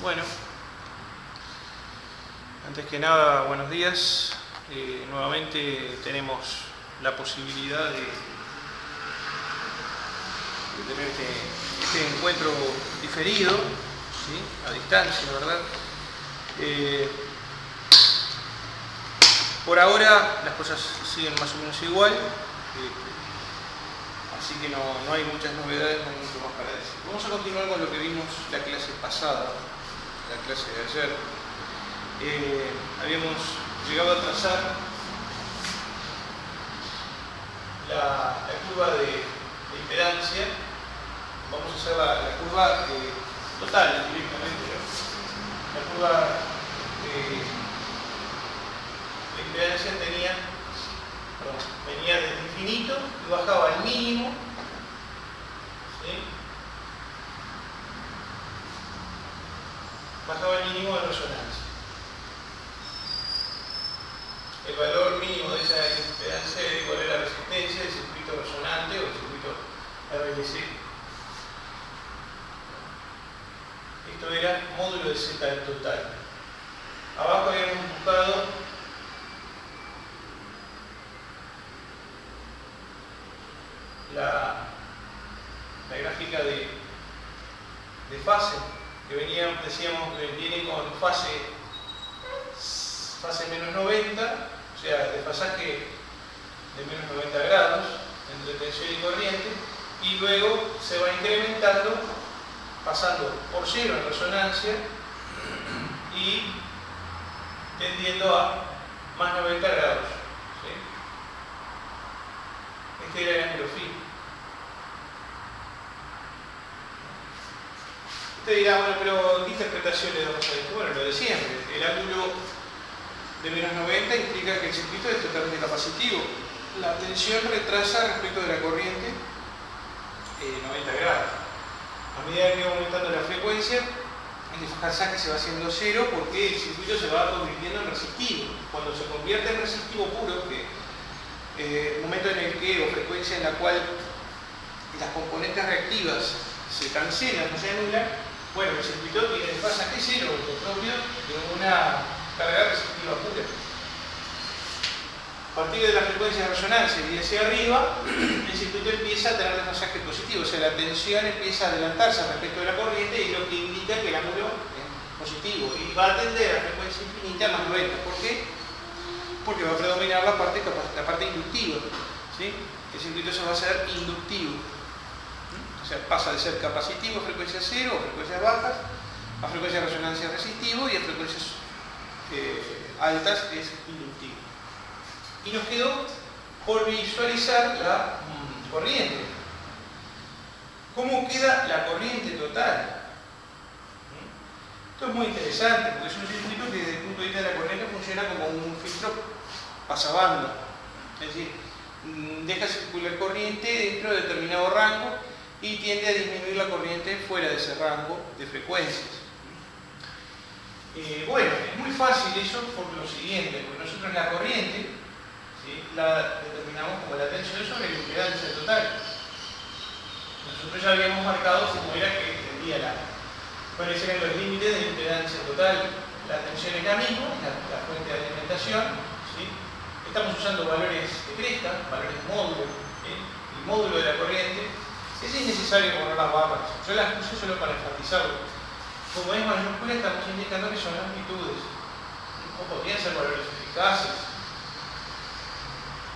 Bueno, antes que nada, buenos días. Nuevamente tenemos la posibilidad de tener este encuentro diferido, ¿sí? A distancia, ¿verdad? Por ahora las cosas siguen más o menos igual, así que no hay muchas novedades, no hay mucho más para decir. Vamos a continuar con lo que vimos la clase pasada, la clase de ayer. Habíamos llegado a trazar la curva de impedancia. Vamos a hacer la curva total directamente, ¿no? La curva de impedancia venía desde infinito y bajaba al mínimo, ¿sí? Bajaba al mínimo de resonancia. El valor mínimo de esa impedancia era igual a la resistencia del circuito resonante o del circuito RLC. Esto era módulo de Z del total. Abajo habíamos buscado la gráfica de fase, que venía, decíamos que viene con fase menos 90, o sea, desfasaje de menos 90 grados entre tensión y corriente, y luego se va incrementando, pasando por cero en resonancia y tendiendo a más 90 grados. ¿Sí? Este era el ángulo phi. Usted dirá, bueno, pero ¿qué interpretación le damos a esto? Bueno, lo de siempre. El ángulo de menos 90 implica que el circuito es totalmente capacitivo. La tensión retrasa respecto de la corriente 90 grados. A medida que va aumentando la frecuencia, el desfasaje se va haciendo cero porque el circuito se va convirtiendo en resistivo. Cuando se convierte en resistivo puro, que el momento en el que, o frecuencia en la cual las componentes reactivas se cancelan o se anulan, bueno, el circuito tiene desfasaje cero, lo propio de una carga resistiva pura. A partir de la frecuencia de resonancia y hacia arriba, el circuito empieza a tener desfasaje positivo, o sea, la tensión empieza a adelantarse respecto de la corriente y lo que indica que el ángulo es positivo y va a tender a frecuencia infinita más 90. ¿Por qué? Porque va a predominar la parte inductiva, ¿sí? El circuito se va a hacer inductivo, o sea, pasa de ser capacitivo a frecuencias cero o frecuencias bajas, a frecuencia de resonancia resistivo y a frecuencias altas es inductivo. Y nos quedó por visualizar la corriente. ¿Cómo queda la corriente total? Esto es muy interesante porque es un circuito que desde el punto de vista de la corriente funciona como un filtro pasabanda. Es decir, deja circular corriente dentro de determinado rango y tiende a disminuir la corriente fuera de ese rango de frecuencias. Bueno, es muy fácil eso por lo siguiente, porque nosotros la corriente, ¿sí?, la determinamos como la tensión sobre la impedancia total. Nosotros ya habíamos marcado cómo era que tendía cuáles eran los límites de la impedancia total. La tensión es la misma, la fuente de alimentación, ¿sí? Estamos usando valores de cresta, valores módulo, ¿sí? El módulo de la corriente. Es innecesario poner las barras, yo las puse solo para enfatizarlo. Como es mayúscula, estamos indicando que son amplitudes, o podrían ser valores eficaces.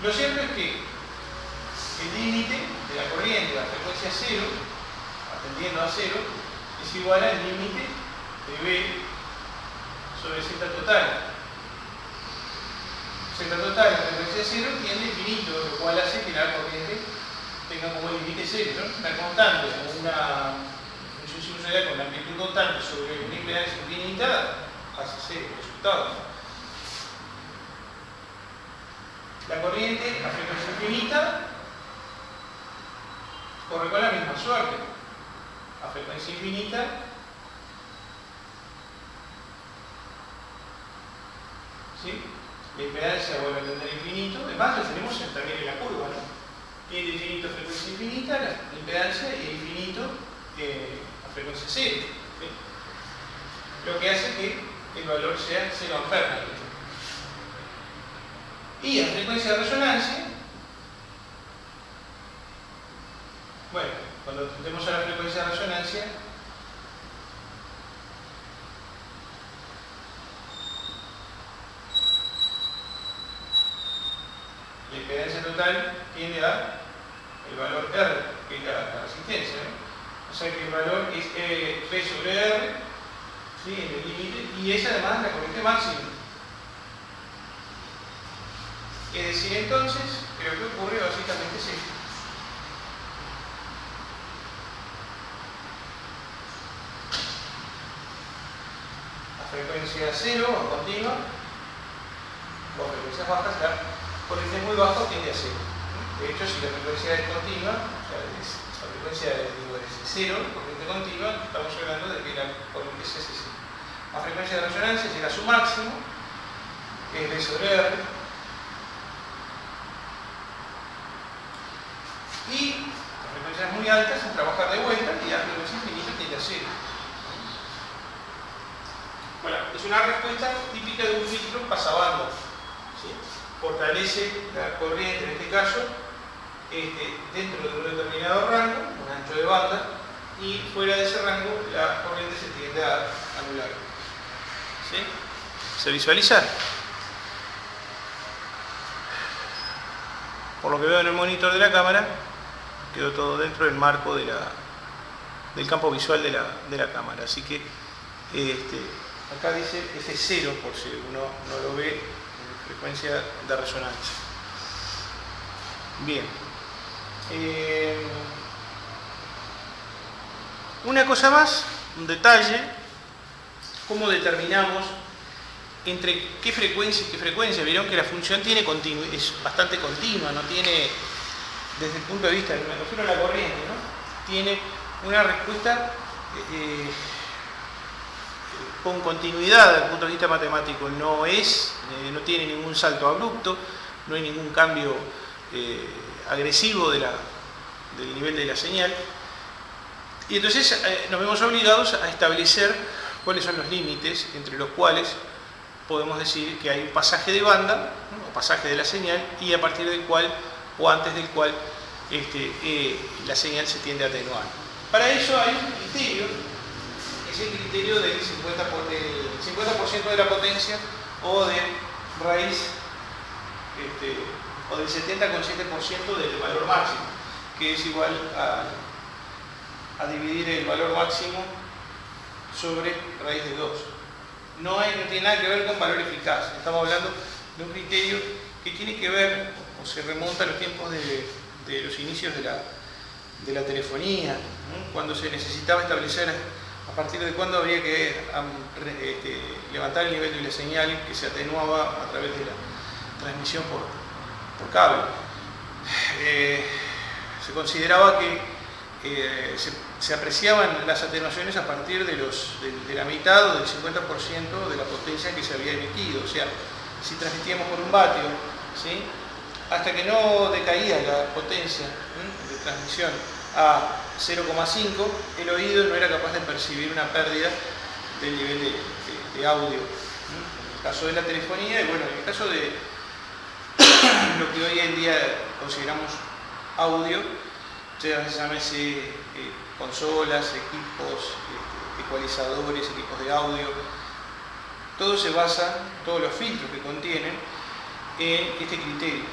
Lo cierto es que el límite de la corriente a frecuencia cero, atendiendo a cero, es igual al límite de B sobre Z total. Z total a frecuencia cero tiende a infinito, lo cual hace que la corriente tenga como límite cero, ¿no? Una constante o una función sinusoidal con la amplitud constante sobre una impedancia infinita hace cero resultados. La corriente a frecuencia infinita corre con la misma suerte. A frecuencia infinita ¿sí? La impedancia vuelve a tender infinito. Además lo tenemos también en la curva, ¿no? Tiene infinito a frecuencia infinita, la impedancia, y infinito a frecuencia cero. ¿Sí? lo que hace que el valor sea 0 amperes. Y en frecuencia de resonancia, bueno, cuando tendemos a la frecuencia de resonancia, la impedancia total tiende a el valor R, que es la resistencia, ¿no? O sea que el valor es P sobre R, ¿sí? En el límite, y es además la corriente máxima. Es decir, entonces, que lo que ocurre básicamente es esto. A frecuencia 0 o continua, o a frecuencias bajas, la corriente muy baja tiende a 0. De hecho, si la frecuencia es continua, o sea, la frecuencia es 0, corriente continua, estamos hablando de que la corriente es S0. A frecuencia de resonancia llega a su máximo, que es B sobre R, y las frecuencias muy altas es trabajar de vuelta y a frecuencia infinita tiende a 0. Bueno, es una respuesta típica de un filtro pasabanda, ¿sí? Fortalece la corriente, en este caso, dentro de un determinado rango, un ancho de banda, y fuera de ese rango la corriente se tiende a anular. ¿Sí? ¿Se visualiza? Por lo que veo en el monitor de la cámara, quedó todo dentro del marco de del campo visual de la cámara. Así que acá dice F0 por si uno no lo ve en frecuencia de resonancia. Bien. Una cosa más, un detalle, cómo determinamos entre qué frecuencia y qué frecuencia. Vieron que la función es bastante continua, no tiene, desde el punto de vista, me refiero a la corriente, ¿no? Tiene una respuesta con continuidad desde el punto de vista matemático, no tiene ningún salto abrupto, no hay ningún cambio agresivo del nivel de la señal, y entonces nos vemos obligados a establecer cuáles son los límites entre los cuales podemos decir que hay un pasaje de banda, ¿no? O pasaje de la señal, y a partir del cual o antes del cual la señal se tiende a atenuar. Para eso hay un criterio, que es el criterio del 50% de la potencia o de raíz, o del 70,7% del valor máximo, que es igual a dividir el valor máximo sobre raíz de 2. No tiene nada que ver con valor eficaz. Estamos hablando de un criterio que tiene que ver, o se remonta a los tiempos de los inicios de la telefonía, ¿no? Cuando se necesitaba establecer a partir de cuándo habría que levantar el nivel de la señal que se atenuaba a través de la transmisión por cable. Se consideraba que se apreciaban las atenuaciones a partir de la mitad o del 50% de la potencia que se había emitido. O sea, si transmitíamos por un vatio, ¿sí? Hasta que no decaía la potencia de transmisión a 0,5, el oído no era capaz de percibir una pérdida del nivel de audio. En el caso de la telefonía, y bueno, en el caso de lo que hoy en día consideramos audio, llámese consolas, equipos, ecualizadores, equipos de audio, todo se basa, todos los filtros que contienen, en este criterio.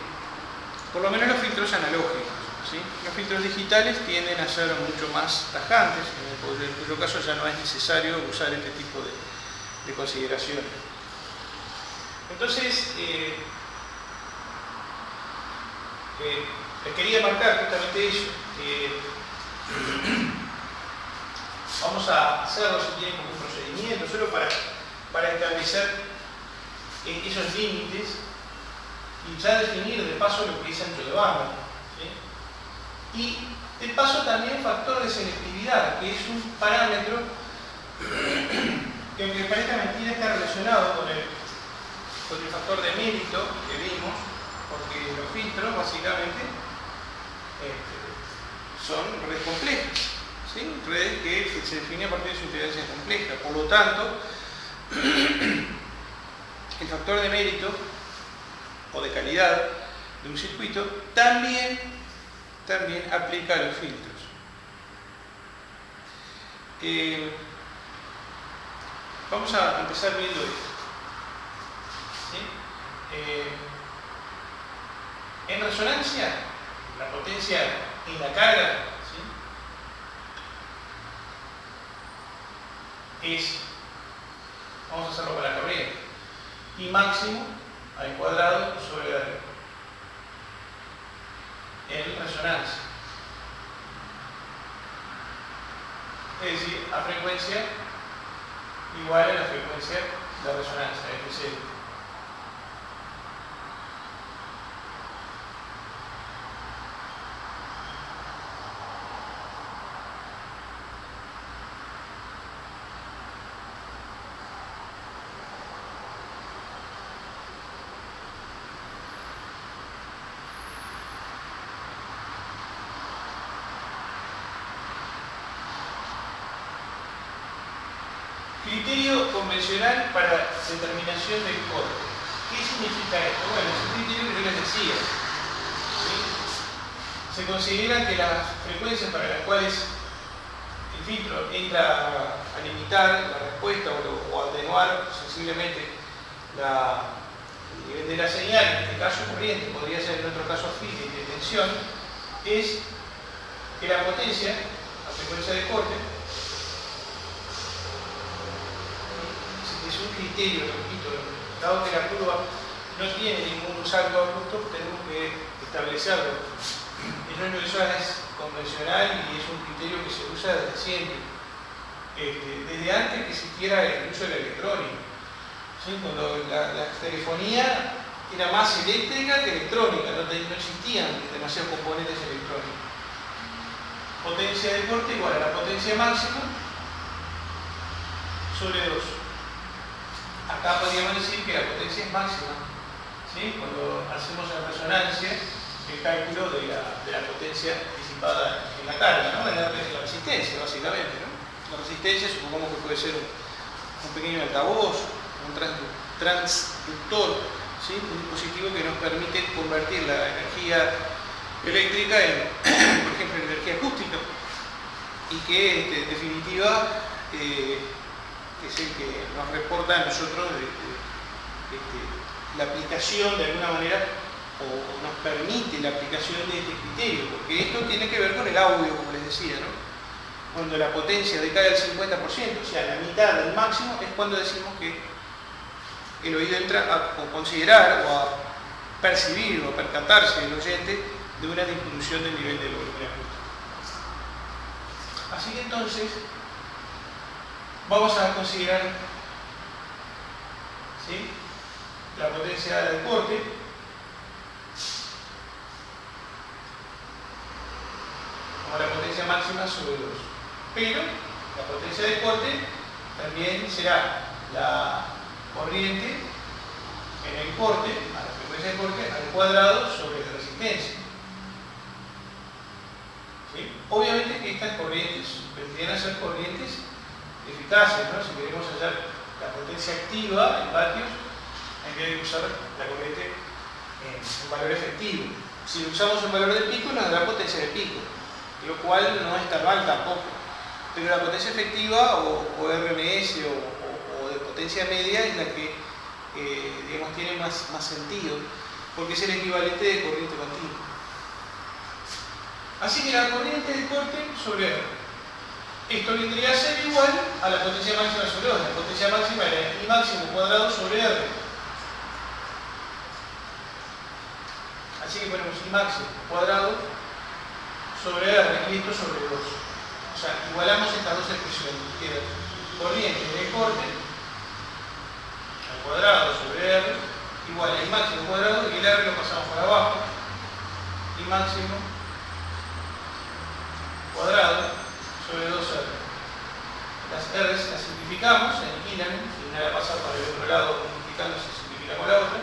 Por lo menos los filtros analógicos, ¿sí? Los filtros digitales tienden a ser mucho más tajantes, en cuyo caso ya no es necesario usar este tipo de consideraciones. Entonces, les quería marcar justamente eso. Vamos a hacerlo, si quieren, como un procedimiento, solo para establecer esos límites y ya definir de paso lo que es ancho de banda, ¿sí? Y de paso también factor de selectividad, que es un parámetro que, aunque parezca mentira, está relacionado con el factor de mérito que vimos, porque los filtros básicamente son redes complejas, ¿sí? ¿sí? Redes que se define a partir de su impedancia compleja. Por lo tanto, el factor de mérito o de calidad de un circuito también aplica a los filtros. Vamos a empezar viendo esto. ¿Sí? En resonancia, la potencia en la carga, ¿sí?, es, vamos a hacerlo para la corriente, I máximo al cuadrado sobre R en resonancia. Es decir, a frecuencia igual a la frecuencia de resonancia, Fc. Criterio convencional para determinación del corte. ¿Qué significa esto? Bueno, es un criterio que yo les decía. ¿Sí? Se considera que las frecuencias para las cuales el filtro entra a limitar la respuesta o a atenuar sensiblemente el nivel de la señal, en este caso corriente, podría ser en otro caso física y de tensión, es que la potencia, la frecuencia de corte, es un criterio, repito, dado que la curva no tiene ningún salto abrupto, tenemos que establecerlo. Eso es convencional y es un criterio que se usa desde siempre, desde antes que existiera el uso de la electrónica. ¿Sí? Cuando la telefonía era más eléctrica que electrónica, no existían demasiados componentes electrónicos. Potencia de corte igual a la potencia máxima sobre 2. Acá podríamos decir que la potencia es máxima, ¿sí?, cuando hacemos en resonancia el cálculo de la potencia disipada en la carga, ¿no?, en la resistencia, básicamente, ¿no? La resistencia supongamos que puede ser un pequeño altavoz, un transductor, ¿sí?, un dispositivo que nos permite convertir la energía eléctrica en, por ejemplo, en energía acústica, y que en definitiva es el que nos reporta a nosotros la aplicación de alguna manera, o nos permite la aplicación de este criterio, porque esto tiene que ver con el audio, como les decía, ¿no? Cuando la potencia decae al 50%, o sea, la mitad del máximo, es cuando decimos que el oído entra a considerar o a percibir o a percatarse el oyente de una disminución del nivel del volumen acústico. Así que entonces vamos a considerar, ¿sí?, la potencia del corte como la potencia máxima sobre 2. Pero la potencia del corte también será la corriente en el corte, a la frecuencia del corte, al cuadrado sobre la resistencia. ¿Sí? Obviamente que estas corrientes vendrían a ser corrientes eficaces, ¿no? Si queremos hallar la potencia activa en vatios, hay que usar la corriente en valor efectivo. Si lo usamos en valor de pico, nos dará potencia de pico, lo cual no está mal tampoco. Pero la potencia efectiva, o RMS, o de potencia media, es la que digamos, tiene más sentido, porque es el equivalente de corriente continua. Así que la corriente de corte sobre R. Esto vendría a ser igual a la potencia máxima sobre 2. La potencia máxima era I máximo cuadrado sobre R. Así que ponemos I máximo cuadrado sobre R y esto sobre 2. O sea, igualamos estas dos expresiones. Queda corriente de corte al cuadrado sobre R igual a I máximo cuadrado, y el R lo pasamos para abajo. I máximo cuadrado sobre 2R. Las R's las simplificamos, se aniquilan, si una la pasa para el otro lado multiplicando, se simplifica con la otra.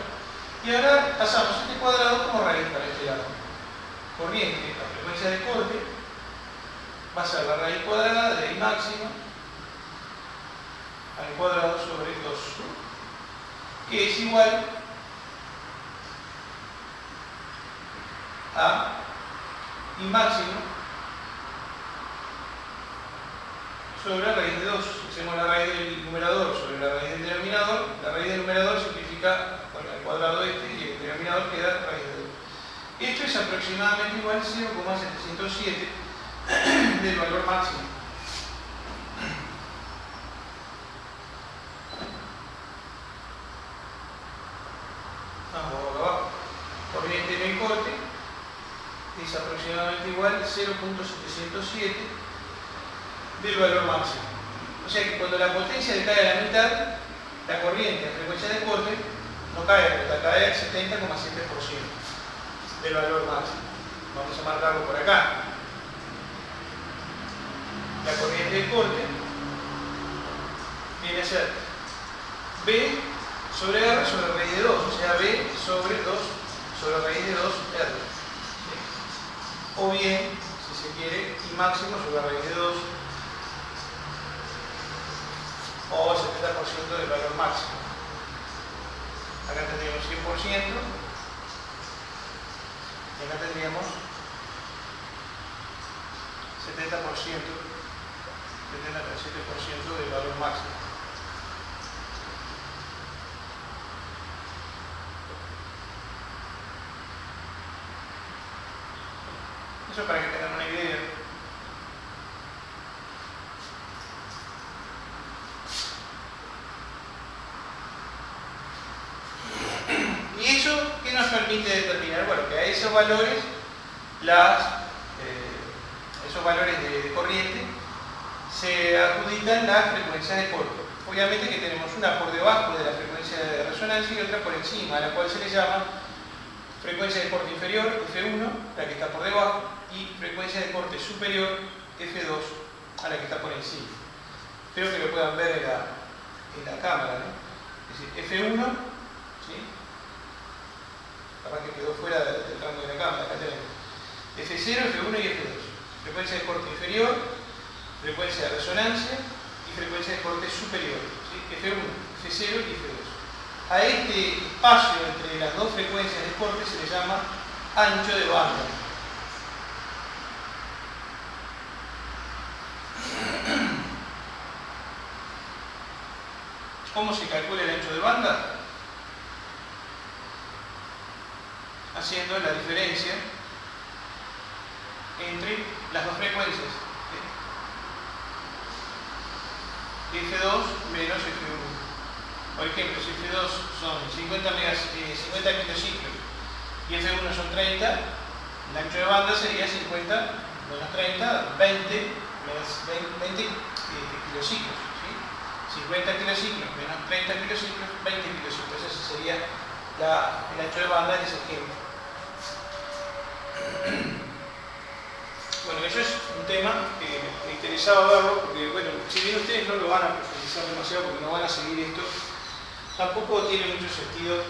Y ahora pasamos este cuadrado como raíz para este lado. Corriente, la frecuencia de corte, va a ser la raíz cuadrada de I máximo al cuadrado sobre 2, que es igual a I máximo sobre la raíz de 2. Hacemos la raíz del numerador sobre la raíz del denominador. La raíz del numerador simplifica con el cuadrado este y el denominador queda raíz de 2. Esto es aproximadamente igual a 0,707 del valor máximo. Vamos abajo. Corriente en el corte es aproximadamente igual a 0,707 del valor máximo. O sea que cuando la potencia decae a la mitad, la corriente a frecuencia de corte no cae a la mitad, cae al 70,7% del valor máximo. Vamos a marcarlo por acá. La corriente de corte viene a ser B sobre R sobre raíz de 2, o sea, B sobre 2 sobre raíz de 2R. O bien, si se quiere, I máximo sobre raíz de 2 o 70% del valor máximo. Acá tendríamos 100% y acá tendríamos 70%, 77% del valor máximo. Eso para que tengan una idea. ¿Y eso qué nos permite determinar? Bueno, que a esos valores, esos valores de corriente se adjudican las frecuencias de corte. Obviamente que tenemos una por debajo de la frecuencia de resonancia y otra por encima, a la cual se le llama frecuencia de corte inferior, F1, la que está por debajo, y frecuencia de corte superior, F2, a la que está por encima. Espero que lo puedan ver en la cámara, ¿no? Es decir, F1, ¿sí? Capaz que quedó fuera del rango de la cámara, acá tenemos F0, F1 y F2. Frecuencia de corte inferior, frecuencia de resonancia y frecuencia de corte superior, ¿sí? F1, F0 y F2. A este espacio entre las dos frecuencias de corte se le llama ancho de banda. ¿Cómo se calcula el ancho de banda? Haciendo la diferencia entre las dos frecuencias, F2 menos F1. Por ejemplo, si F2 son 50 kilociclos y F1 son 30, el ancho de banda sería 50 menos 30, 20 kilociclos. ¿Sí? 50 kilociclos menos 30 kilociclos, 20 kilociclos. Ese sería el ancho de banda en ese ejemplo. Bueno, eso es un tema que me interesaba verlo, porque bueno, si bien ustedes no lo van a profundizar demasiado porque no van a seguir esto, tampoco tiene mucho sentido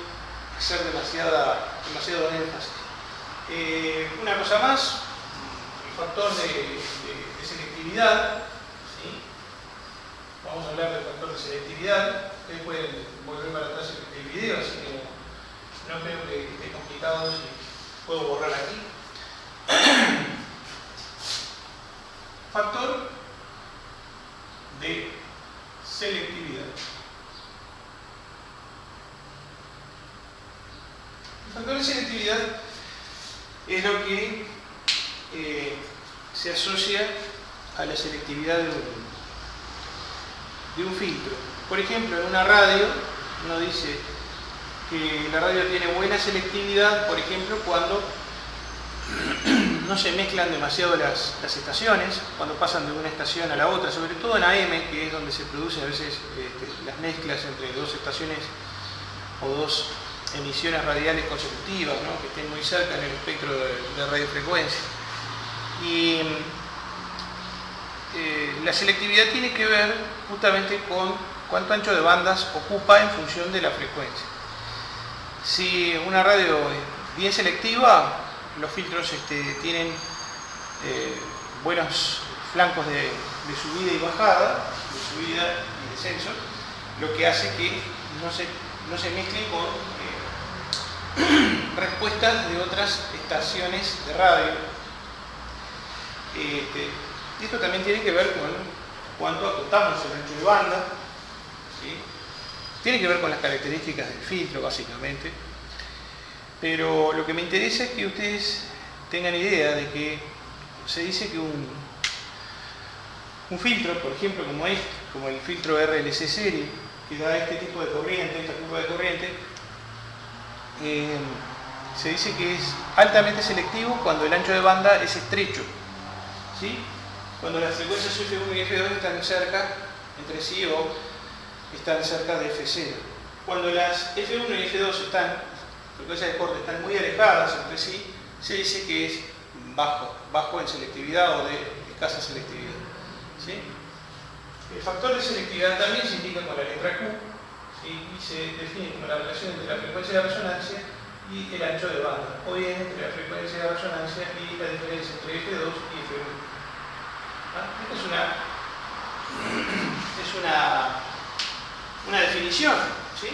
hacer demasiado énfasis. Una cosa más, el factor de selectividad, ¿sí? Vamos a hablar del factor de selectividad. Ustedes pueden volver para atrás el video, así que no creo que esté complicado si puedo borrar aquí. Factor de selectividad. El factor de selectividad es lo que se asocia a la selectividad de un filtro. Por ejemplo, en una radio uno dice que la radio tiene buena selectividad, por ejemplo, cuando no se mezclan demasiado las estaciones, cuando pasan de una estación a la otra, sobre todo en AM, que es donde se producen a veces las mezclas entre dos estaciones o dos emisiones radiales consecutivas, ¿no? Que estén muy cerca en el espectro de radiofrecuencia. Y la selectividad tiene que ver justamente con cuánto ancho de bandas ocupa en función de la frecuencia. Si una radio es bien selectiva, los filtros tienen buenos flancos de subida y bajada, de subida y descenso, lo que hace que no se mezclen con respuestas de otras estaciones de radio. Y esto también tiene que ver con cuánto acotamos el ancho de banda, ¿sí? Tiene que ver con las características del filtro, básicamente. Pero lo que me interesa es que ustedes tengan idea de que se dice que un filtro, por ejemplo, como el filtro RLC serie, que da este tipo de corriente, esta curva de corriente, se dice que es altamente selectivo cuando el ancho de banda es estrecho, ¿sí? Cuando las frecuencias F1 y F2 están cerca entre sí o están cerca de F0. Cuando las F1 y F2 frecuencias de corte están muy alejadas entre sí, se dice que es bajo en selectividad o de escasa selectividad, ¿sí? El factor de selectividad también se indica con la letra Q, ¿sí? Y se define como la relación entre la frecuencia de resonancia y el ancho de banda, o bien entre la frecuencia de resonancia y la diferencia entre F2 y F1. Esta es una definición, ¿sí?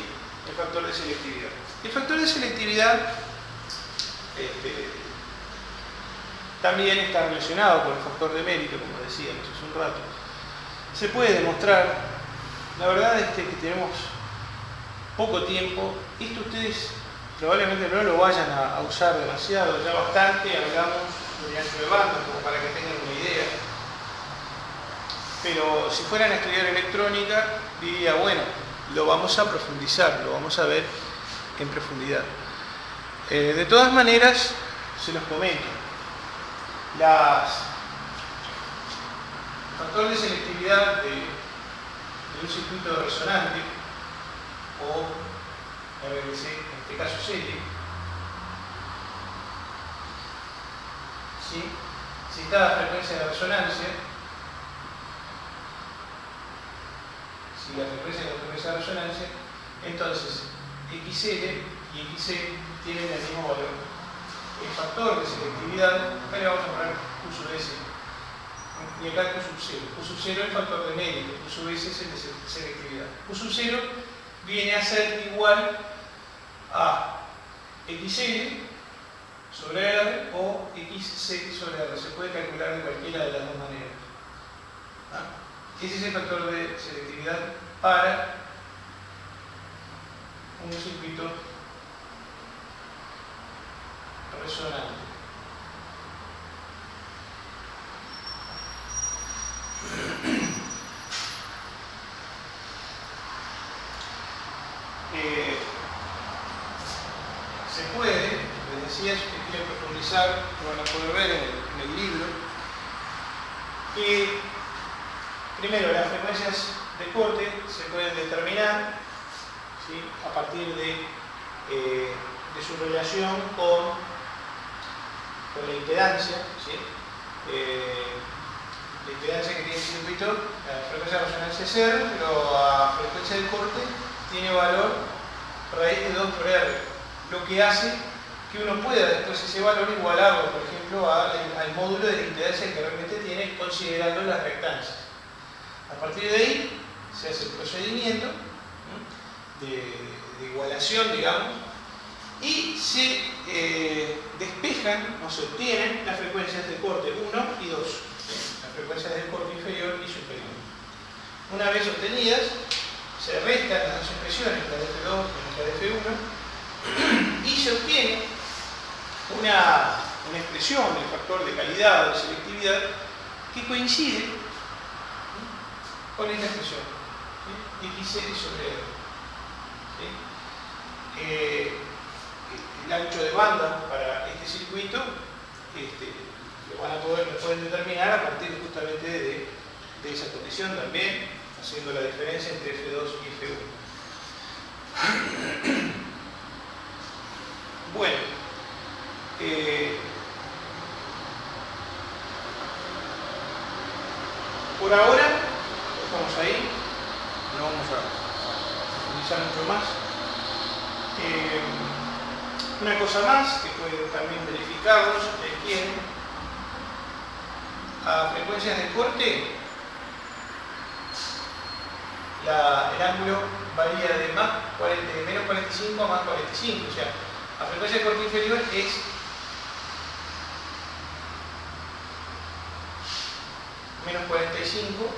El factor de selectividad. El factor de selectividad también está relacionado con el factor de mérito, como decíamos hace un rato. Se puede demostrar, la verdad es que tenemos poco tiempo. Esto ustedes probablemente no lo vayan a usar demasiado, ya bastante hablamos de ancho de banda, como para que tengan una idea. Pero si fueran a estudiar electrónica, diría, bueno, lo vamos a profundizar, lo vamos a ver en profundidad. De todas maneras, se los comento. El factor de selectividad de un circuito resonante, o RLC, en este caso serie, ¿sí? Si está la frecuencia de resonancia, si la frecuencia es la frecuencia de resonancia, entonces XL y XC tienen el mismo valor. El factor de selectividad, acá le vamos a poner Q sub S, y acá Q sub 0. Q sub 0 es el factor de mérito, Q sub S es el de selectividad. Q sub 0 viene a ser igual a XL sobre R o XC sobre R. Se puede calcular de cualquiera de las dos maneras. Ese es el factor de selectividad para un circuito resonante. Se puede, les decía, si quieren profundizar, lo van a poder ver en el libro, que primero las frecuencias de corte se pueden determinar, ¿sí? A partir de su relación con la impedancia, ¿sí? La impedancia que tiene el circuito, la frecuencia de resonancia es R, pero a frecuencia de corte tiene valor raíz de 2 por R, lo que hace que uno pueda después ese valor igualarlo, por ejemplo, al módulo de la impedancia que realmente tiene, considerando las reactancias. A partir de ahí se hace el procedimiento de igualación, digamos, y se despejan o se obtienen las frecuencias de corte 1 y 2, las frecuencias del corte inferior y superior. Una vez obtenidas, se restan las dos expresiones, la de F2 y la de F1, y se obtiene una expresión del factor de calidad o de selectividad que coincide con esta expresión, ¿sí? XL sobre R, ¿sí? El ancho de banda para este circuito lo pueden determinar a partir justamente de esa condición también, haciendo la diferencia entre F2 y F1. Bueno, por ahora estamos ahí, no vamos a utilizar mucho más. Una cosa más que pueden también verificarlos es que a frecuencias de corte, el ángulo varía de menos 45 a más 45, o sea, la frecuencia de corte inferior es menos 45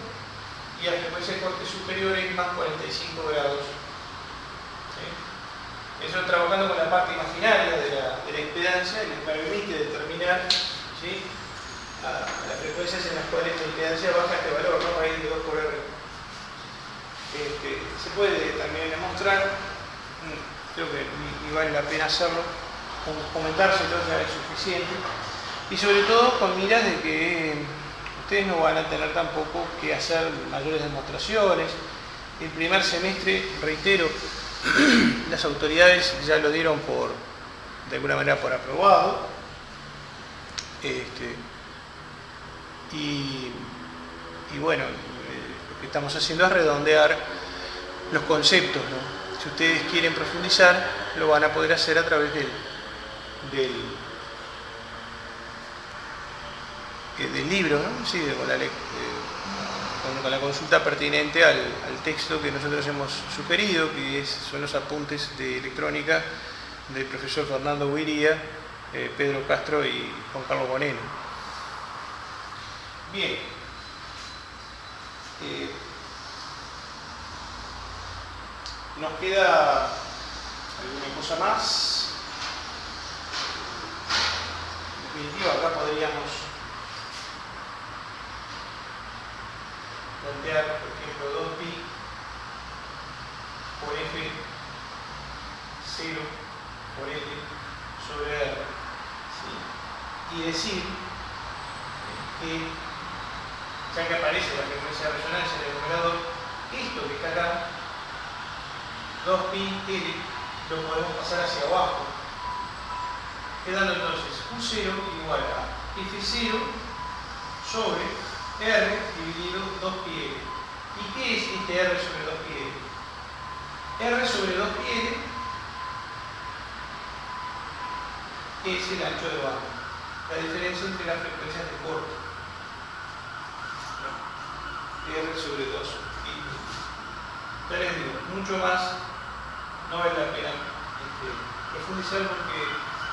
y la frecuencia de corte superior es más 45 grados. ¿Sí? Eso trabajando con la parte imaginaria de la impedancia, y nos permite determinar, ¿sí?, las frecuencias en las cuales la impedancia baja este valor, ¿no? Raíz de 2 por R. Se puede también demostrar, creo que ni vale la pena hacerlo, comentárselo ya es suficiente, y sobre todo con miras de que ustedes no van a tener tampoco que hacer mayores demostraciones. El primer semestre, reitero, las autoridades ya lo dieron de alguna manera por aprobado, y bueno, lo que estamos haciendo es redondear los conceptos, ¿no? Si ustedes quieren profundizar, lo van a poder hacer a través del libro, ¿no? Sí, con la consulta pertinente al texto que nosotros hemos sugerido, que son los apuntes de electrónica del profesor Fernando Huiría, Pedro Castro y Juan Carlos Boneno. Bien. Nos queda alguna cosa más. En definitiva, acá podríamos plantear, por ejemplo, 2pi por f 0 por L sobre R, ¿sí? Y decir que, ya que aparece la frecuencia de resonancia en el numerador, esto que está acá, 2pi L, lo podemos pasar hacia abajo, quedando entonces U0 igual a F0 sobre R dividido 2pi L. ¿Y qué es este R sobre 2pi L? R sobre 2pi L es el ancho de banda, la diferencia entre las frecuencias de corte. R sobre 2pi L. Ya les digo, mucho más no vale la pena profundizar, porque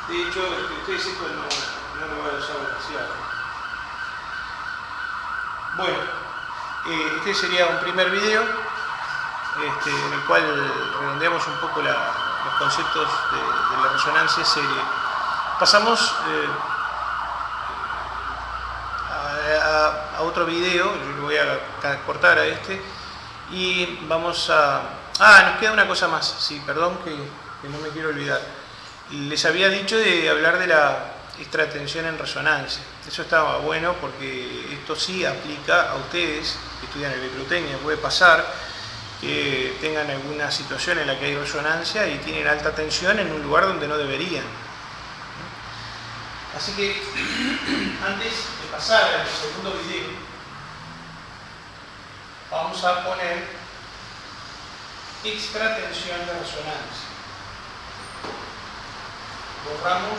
de hecho ustedes esto no lo van a usar demasiado. Bueno, este sería un primer video en el cual redondeamos un poco los conceptos de la resonancia serie. Pasamos a otro video, yo lo voy a cortar a este, y vamos a... nos queda una cosa más, sí, perdón que no me quiero olvidar. Les había dicho de hablar de la extratensión en resonancia. Eso estaba bueno porque esto sí aplica a ustedes que estudian electrotecnia. Puede pasar que tengan alguna situación en la que hay resonancia y tienen alta tensión en un lugar donde no deberían. Así que antes de pasar al segundo video, vamos a poner extratensión de resonancia. Borramos.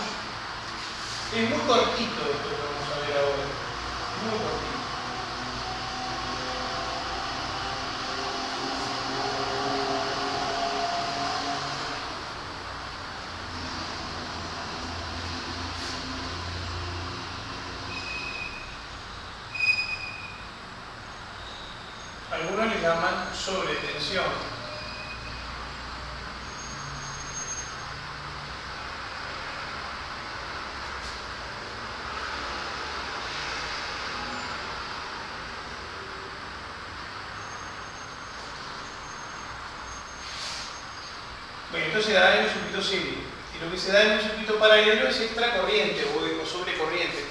Es muy cortito esto que vamos a ver ahora. Muy cortito. Algunos le llaman sobretensión. Bueno, entonces se da en un circuito serie. Y lo que se da en un circuito paralelo es extracorriente o sobrecorriente,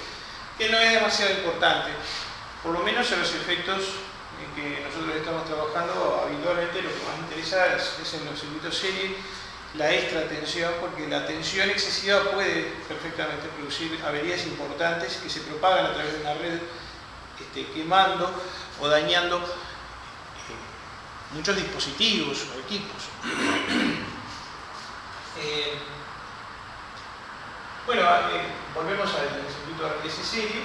que no es demasiado importante. Por lo menos en los efectos en que nosotros estamos trabajando habitualmente, lo que más interesa es en los circuitos serie la extratensión, porque la tensión excesiva puede perfectamente producir averías importantes que se propagan a través de una red, quemando o dañando muchos dispositivos o equipos. Bueno, volvemos al circuito RLS serie.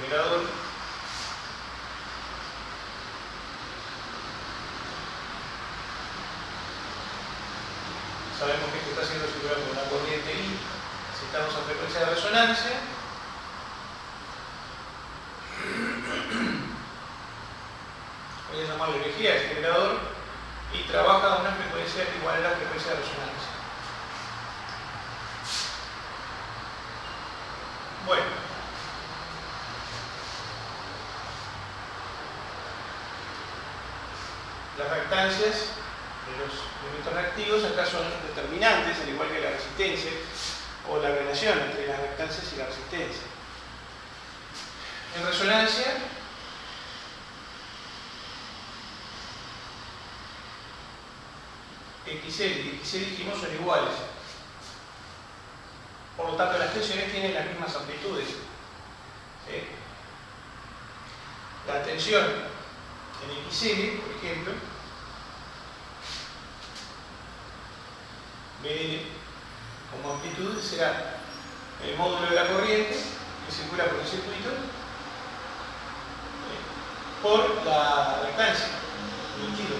generador. Sabemos que esto está siendo circulado por una corriente I. Si estamos a frecuencia de resonancia, voy a llamarle energía al generador y trabaja a una frecuencia igual a la frecuencia de resonancia. Bueno, las reactancias de los elementos reactivos acá son determinantes, al igual que la resistencia o la relación entre las reactancias y la resistencia. En resonancia, XL y XC dijimos son iguales. Por lo tanto, las tensiones tienen las mismas amplitudes. ¿Sí? La tensión en XL, por ejemplo, BL como amplitud será el módulo de la corriente que circula por el circuito por la reactancia del kilo.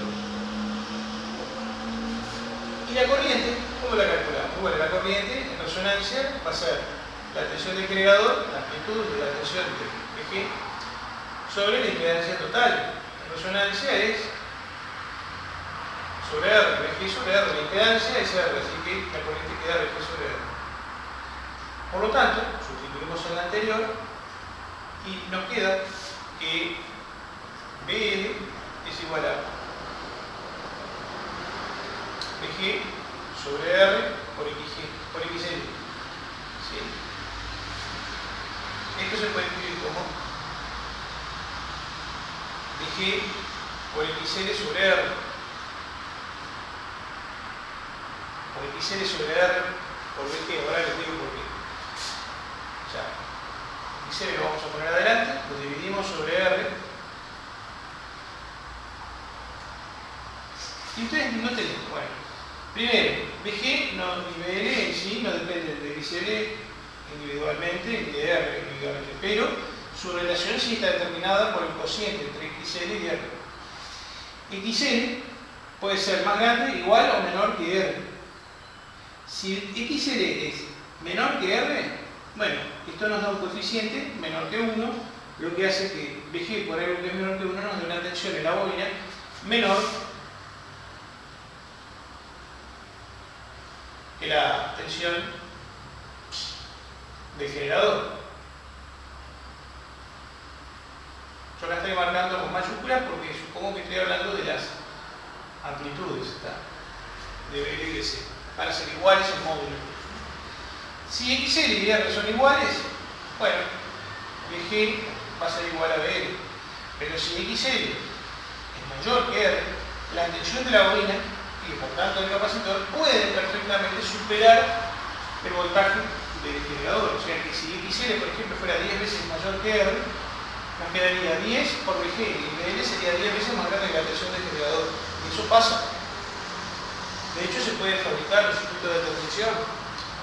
Y la corriente, ¿cómo la calculamos? Bueno, la corriente en resonancia va a ser la tensión del generador, la amplitud de la tensión del eje sobre la impedancia total. En resonancia es sobre R, Vg sobre R, la impedancia es R, así que la corriente queda Vg sobre R. Por lo tanto, sustituimos en la anterior y nos queda que BL es igual a Vg sobre R por XL. ¿Sí? Esto se puede escribir como Vg por XL sobre R. Por XL sobre R por Vg. Ahora les digo por qué. O sea, XL lo vamos a poner adelante, lo dividimos sobre R. Y ustedes no tienen. Bueno, primero, Vg y BL en sí no dependen de XL individualmente ni de R individualmente, pero su relación sí está determinada por el cociente entre XL y R. XL puede ser más grande, igual o menor que R. Si XL es menor que R, bueno, esto nos da un coeficiente menor que 1, lo que hace que Vg por algo que es menor que 1 nos dé una tensión en la bobina menor que la tensión del generador. Yo la estoy marcando con mayúsculas porque supongo que estoy hablando de las amplitudes de BL y de C. Van a ser iguales en módulo. Si XL y R son iguales, bueno, Vg va a ser igual a BL. Pero si XL es mayor que R, la tensión de la bobina y por tanto el capacitor puede perfectamente superar el voltaje del generador. O sea que si XL, por ejemplo, fuera 10 veces mayor que R, nos quedaría 10 por Vg y BL sería 10 veces más grande que la tensión del generador. Y eso pasa. De hecho, se puede fabricar los circuitos de transición.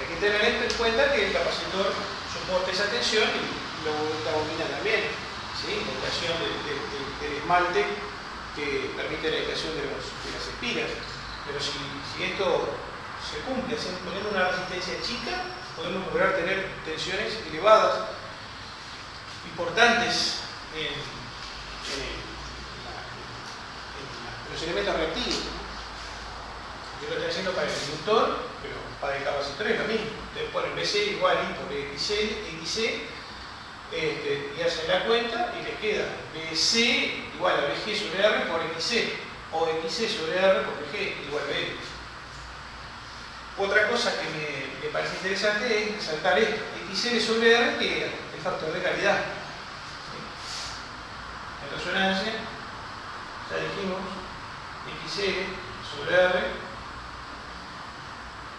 Hay que tener esto en cuenta que el capacitor soporta esa tensión y la bobina también. ¿Sí? La aislación del esmalte que permite la aislación de las espiras. Pero si esto se cumple poniendo una resistencia chica, podemos lograr tener tensiones elevadas, importantes en los elementos reactivos. Yo lo estoy haciendo para el inductor, pero para el capacitor es lo mismo. Ustedes ponen BC igual I por XC, y hacen la cuenta y les queda BC igual a Vg sobre R por XC, o XC sobre R por Vg igual a BL. Otra cosa que me parece interesante es resaltar esto. XL sobre R, que es el factor de calidad. En resonancia, ya dijimos, XL sobre R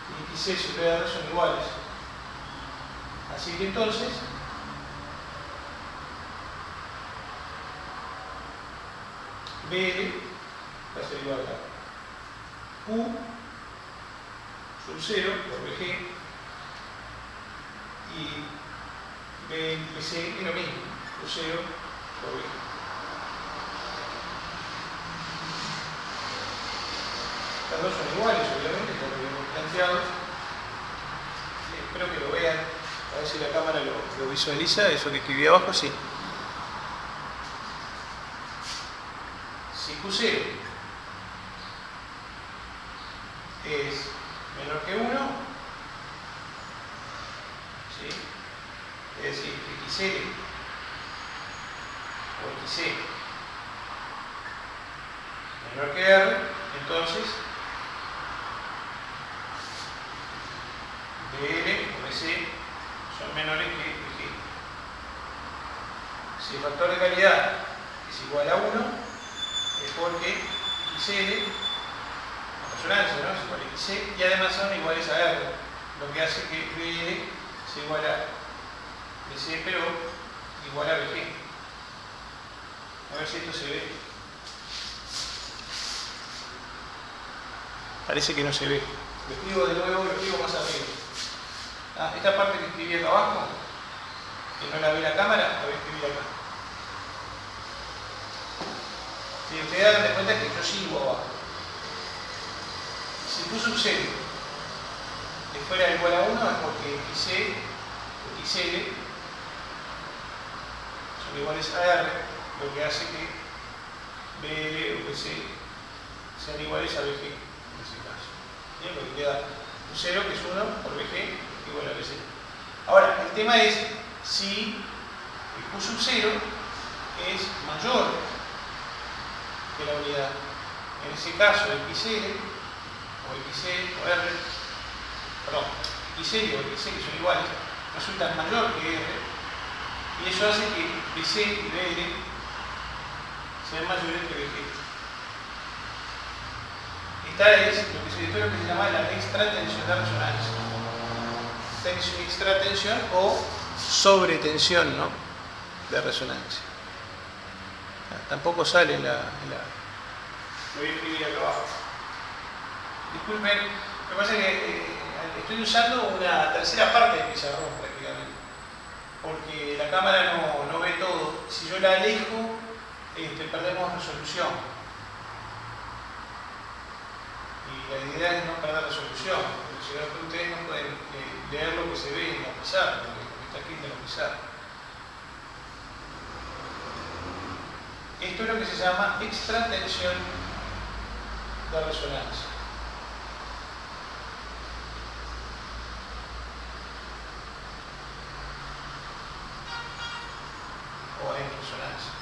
y XC sobre R son iguales. Así que entonces, BL va a ser igual a Q sub 0 por Vg y BC es lo mismo, Q0 por VG. Estas dos son iguales, obviamente, como lo hemos planteado. Espero que lo vean, a ver si la cámara lo visualiza, eso que escribí abajo, sí. Si Q0 es menor que 1, ¿sí? Es decir, XL o XC menor que R, entonces BL o BC son menores que VG. Si el factor de calidad es igual a 1, es porque XL, la resonancia, ¿no?, es igual a XC, y además son iguales a R, lo que hace que BL sea igual a BC, pero igual a VG. A ver si esto se ve. Parece que no se ve. Lo escribo de nuevo, lo escribo más arriba. Esta parte que escribí acá abajo, que no la ve la cámara, la voy a escribir acá. Si ustedes dan de cuenta que yo sigo abajo. Si Q sub 0 le fuera igual a 1, es porque XC o XL son iguales a R, lo que hace que BL o BC sean iguales a VG en ese caso. ¿Bien? Porque queda Q0, que es 1, por VG igual a BC. Ahora, el tema es si el Q sub 0 es mayor que la unidad. En ese caso, XL o XC o R, perdón, XL o XC, que son iguales, resultan mayor que R, y eso hace que BC y BL sean mayores que VG. Esta es lo que se llama la extratensión de resonancia. Extratensión o sobretensión, ¿no?, de resonancia. Tampoco sale lo voy a escribir acá abajo. Disculpen, lo que pasa es que estoy usando una tercera parte del pizarrón prácticamente, porque la cámara no ve todo. Si yo la alejo, perdemos resolución. Y la idea es no perder resolución, porque si no, ustedes no pueden leer lo que se ve en la pizarra, lo que está escrito en la pizarra. Esto es lo que se llama extratensión de resonancia. O en resonancia.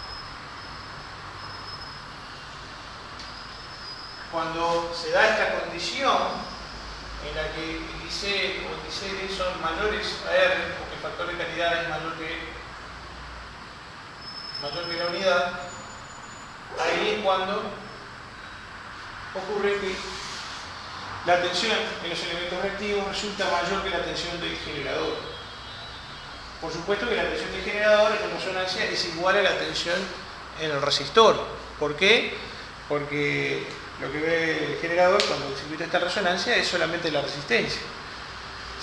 Cuando se da esta condición en la que XC o XL son mayores a R, porque el factor de calidad es mayor que la unidad, ahí es cuando ocurre que la tensión en los elementos reactivos resulta mayor que la tensión del generador. Por supuesto que la tensión del generador en resonancia es igual a la tensión en el resistor. ¿Por qué? Porque lo que ve el generador cuando el circuito está en resonancia es solamente la resistencia,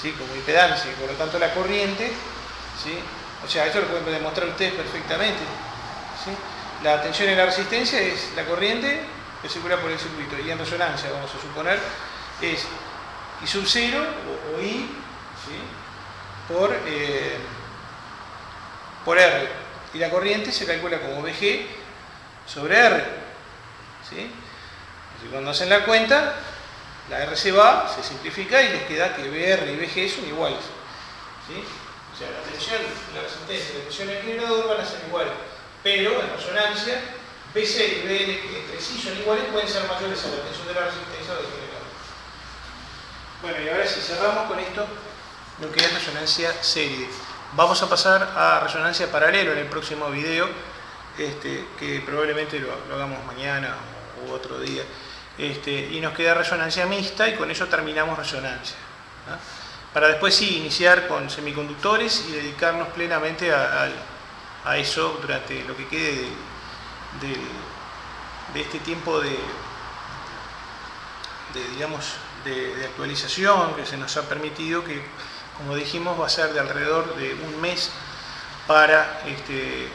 ¿sí?, como impedancia, y por lo tanto la corriente, ¿sí?, o sea, esto lo pueden demostrar ustedes perfectamente, ¿sí? La tensión en la resistencia es la corriente que circula por el circuito, y en resonancia, vamos a suponer, es I sub 0 o I, ¿sí?, por R, y la corriente se calcula como VG sobre R, ¿sí? Así, cuando hacen la cuenta, la R se va, se simplifica y les queda que BR y VG son iguales, ¿sí? O sea, la tensión, la resistencia y la tensión del generador van a ser iguales, pero en resonancia BC y BL, que entre sí son iguales, pueden ser mayores a la tensión de la resistencia o del generador. Bueno, y ahora si cerramos con esto lo que es resonancia serie. Vamos a pasar a resonancia paralelo en el próximo video, que probablemente lo hagamos mañana u otro día. Y nos queda resonancia mixta, y con eso terminamos resonancia, ¿no?, para después sí iniciar con semiconductores y dedicarnos plenamente a eso durante lo que quede de este tiempo de actualización que se nos ha permitido, que como dijimos va a ser de alrededor de un mes para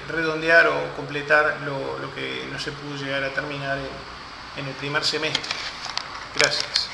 redondear o completar lo que no se pudo llegar a terminar en el primer semestre. Gracias.